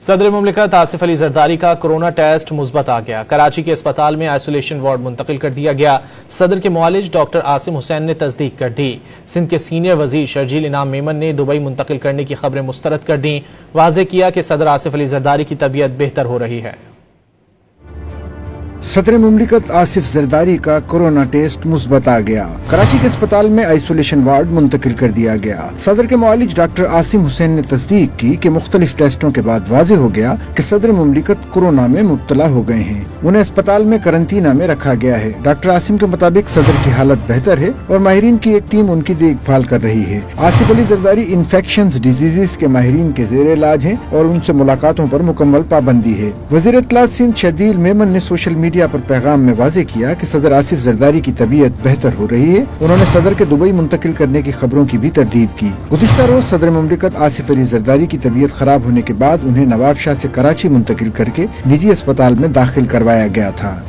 صدر مملکت آصف علی زرداری کا کورونا ٹیسٹ مثبت آ گیا۔ کراچی کے اسپتال میں آئسولیشن وارڈ منتقل کر دیا گیا۔ صدر کے معالج ڈاکٹر عاصم حسین نے تصدیق کر دی۔ سندھ کے سینئر وزیر شرجیل انعام میمن نے دبئی منتقل کرنے کی خبریں مسترد کر دیں۔ واضح کیا کہ صدر آصف علی زرداری کی طبیعت بہتر ہو رہی ہے۔ صدر مملکت آصف زرداری کا کورونا ٹیسٹ مثبت آ گیا۔ کراچی کے اسپتال میں آئسولیشن وارڈ منتقل کر دیا گیا۔ صدر کے معالج ڈاکٹر عاصم حسین نے تصدیق کی کہ مختلف ٹیسٹوں کے بعد واضح ہو گیا کہ صدر مملکت کورونا میں مبتلا ہو گئے ہیں۔ انہیں اسپتال میں قرنطینہ میں رکھا گیا ہے۔ ڈاکٹر عاصم کے مطابق صدر کی حالت بہتر ہے اور ماہرین کی ایک ٹیم ان کی دیکھ بھال کر رہی ہے۔ آصف علی زرداری انفیکشنز ڈیزیزز کے ماہرین کے زیر علاج ہیں اور ان سے ملاقاتوں پر مکمل پابندی ہے۔ وزیر اطلاعات سندھ شرجیل میمن نے سوشل میڈیا پر پیغام میں واضح کیا کہ صدر آصف زرداری کی طبیعت بہتر ہو رہی ہے۔ انہوں نے صدر کے دبئی منتقل کرنے کی خبروں کی بھی تردید کی۔ گزشتہ روز صدر مملکت آصف علی زرداری کی طبیعت خراب ہونے کے بعد انہیں نواب شاہ سے کراچی منتقل کر کے نجی اسپتال میں داخل کروایا گیا تھا۔